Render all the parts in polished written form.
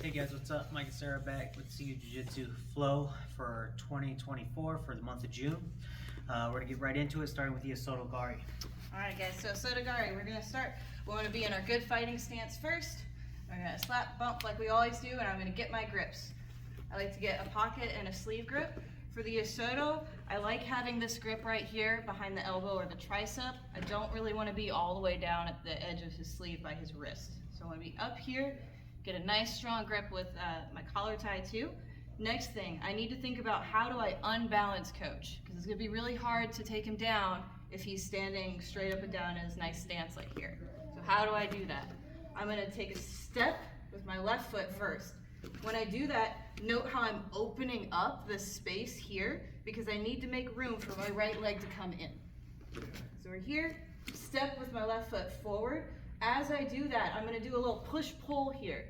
Hey guys, what's up? Mike and Sarah back with Jiu Jitsu Flow for 2024 for the month of June. We're going to get right into it, starting with the Soto Gari. Alright guys, so Sotogari, we're going to start. We want to be in our good fighting stance first. We're going to slap, bump like we always do, and I'm going to get my grips. I like to get a pocket and a sleeve grip. For the Soto, I like having this grip right here behind the elbow or the tricep. I don't really want to be all the way down at the edge of his sleeve by his wrist. So I want to be up here, get a nice strong grip with my collar tie too. Next thing, I need to think about how do I unbalance coach, because it's going to be really hard to take him down if he's standing straight up and down in his nice stance like here. So how do I do that? I'm going to take a step with my left foot first. When I do that, note how I'm opening up the space here because I need to make room for my right leg to come in. So we're here, step with my left foot forward. As I do that, I'm going to do a little push-pull here.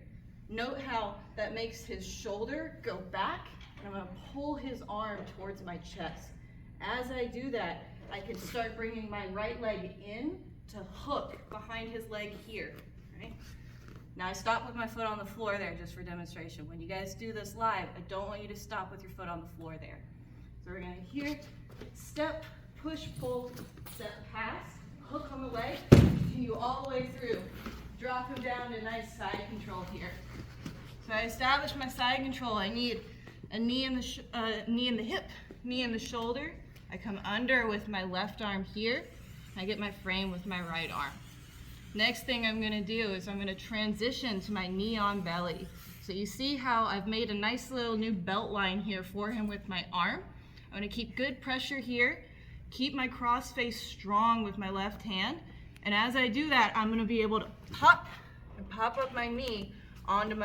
Note how that makes his shoulder go back, and I'm going to pull his arm towards my chest. As I do that, I can start bringing my right leg in to hook behind his leg here. Right? Now I stop with my foot on the floor there just for demonstration. When you guys do this live, I don't want you to stop with your foot on the floor there. So we're going to here, step, push, pull, step past, hook on the leg, continue all the way through. Drop him down to nice side control here. So I establish my side control. I need a knee in the hip, knee in the shoulder. I come under with my left arm here. I get my frame with my right arm. Next thing I'm going to do is I'm going to transition to my knee on belly. So you see how I've made a nice little new belt line here for him with my arm. I'm going to keep good pressure here, keep my cross face strong with my left hand, and as I do that, I'm going to be able to pop up my knee onto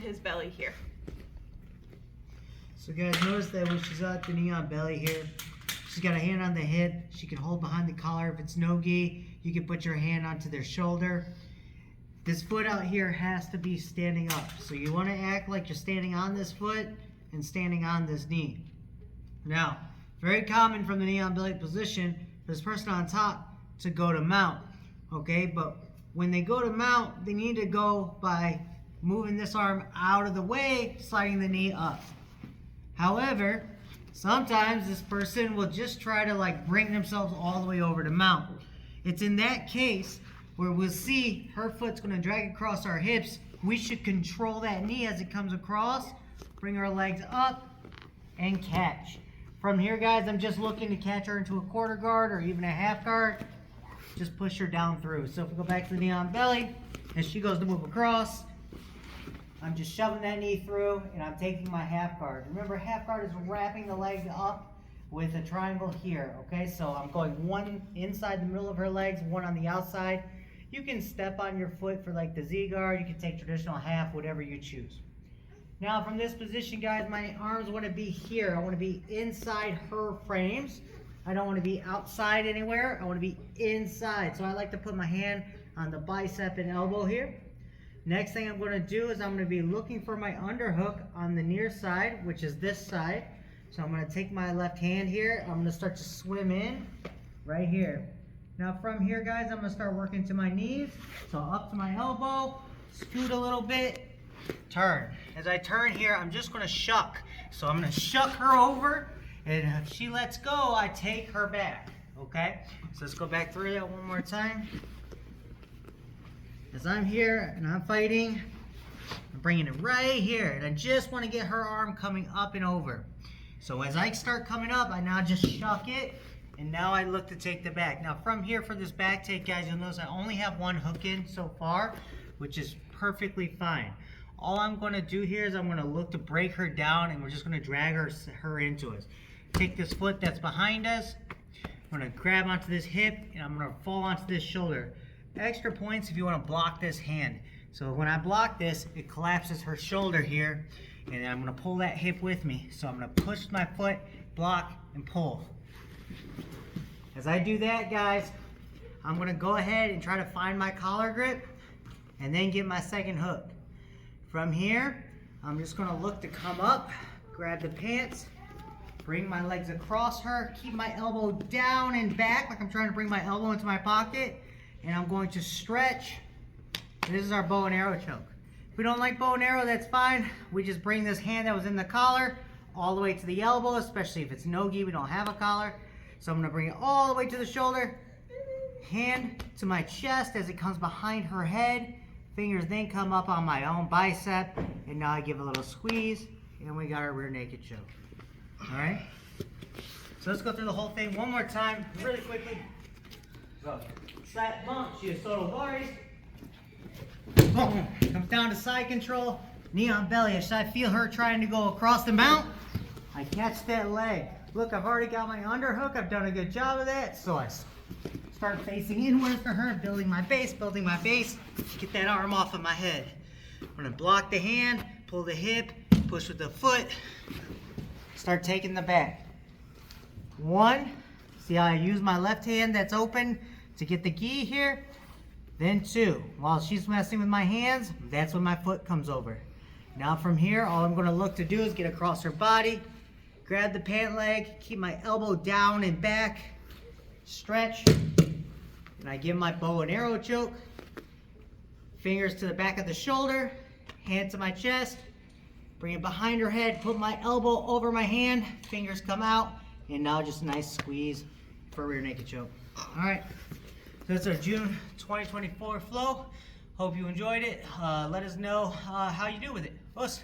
his belly here. So guys, notice that when she's at the knee on belly here, she's got a hand on the hip. She can hold behind the collar. If it's no gi, you can put your hand onto their shoulder. This foot out here has to be standing up. So you want to act like you're standing on this foot and standing on this knee. Now, very common from the knee on belly position for this person on top to go to mount. Okay, but when they go to mount, they need to go by moving this arm out of the way, sliding the knee up. However, sometimes this person will just try to like bring themselves all the way over to mount. It's in that case where we'll see her foot's going to drag across our hips. We should control that knee as it comes across, bring our legs up, and catch. From here, guys, I'm just looking to catch her into a quarter guard or even a half guard. Just push her down through. So if we go back to the knee on belly, as she goes to move across, I'm just shoving that knee through and I'm taking my half guard. Remember, half guard is wrapping the leg up with a triangle here, okay? So I'm going one inside the middle of her legs, one on the outside. You can step on your foot for like the Z guard. You can take traditional half, whatever you choose. Now from this position, guys, my arms want to be here. I want to be inside her frames. I don't want to be outside anywhere. I want to be inside. So I like to put my hand on the bicep and elbow here. Next thing I'm going to do is I'm going to be looking for my underhook on the near side, which is this side. So I'm going to take my left hand here. I'm going to start to swim in right here. Now from here, guys, I'm going to start working to my knees. So up to my elbow, scoot a little bit, turn. As I turn here, I'm just going to shuck. So I'm going to shuck her over. And if she lets go, I take her back, okay? So let's go back through that one more time. As I'm here and I'm fighting, I'm bringing it right here. And I just want to get her arm coming up and over. So as I start coming up, I now just shuck it. And now I look to take the back. Now from here for this back take, guys, you'll notice I only have one hook in so far, which is perfectly fine. All I'm going to do here is I'm going to look to break her down and we're just going to drag her into us. Take this foot that's behind us, I'm going to grab onto this hip and I'm going to fall onto this shoulder. Extra points if you want to block this hand. So when I block this, it collapses her shoulder here and I'm going to pull that hip with me. So I'm going to push my foot, block, and pull. As I do that, guys, I'm going to go ahead and try to find my collar grip and then get my second hook. From here, I'm just going to look to come up, grab the pants, bring my legs across her, keep my elbow down and back like I'm trying to bring my elbow into my pocket, and I'm going to stretch. This is our bow and arrow choke. If we don't like bow and arrow, that's fine. We just bring this hand that was in the collar all the way to the elbow, especially if it's no-gi, we don't have a collar. So I'm gonna bring it all the way to the shoulder, hand to my chest as it comes behind her head. Fingers then come up on my own bicep, and now I give a little squeeze, and we got our rear naked choke. All right? So let's go through the whole thing one more time, really quickly. So, slap bump, she is solo varies. Boom, comes down to side control, knee on belly. As I feel her trying to go across the mount, I catch that leg. Look, I've already got my underhook. I've done a good job of that. So I start facing inward for her, building my base, get that arm off of my head. I'm gonna block the hand, pull the hip, push with the foot, start taking the back. 1, see how I use my left hand that's open to get the gi here? Then 2, while she's messing with my hands, that's when my foot comes over. Now from here, all I'm gonna look to do is get across her body, grab the pant leg, keep my elbow down and back, stretch, and I give my bow and arrow choke. Fingers to the back of the shoulder, hand to my chest, bring it behind her head, put my elbow over my hand, fingers come out, and now just a nice squeeze for a rear naked choke. All right, so that's our June 2024 flow. Hope you enjoyed it. Let us know how you do with it. Us.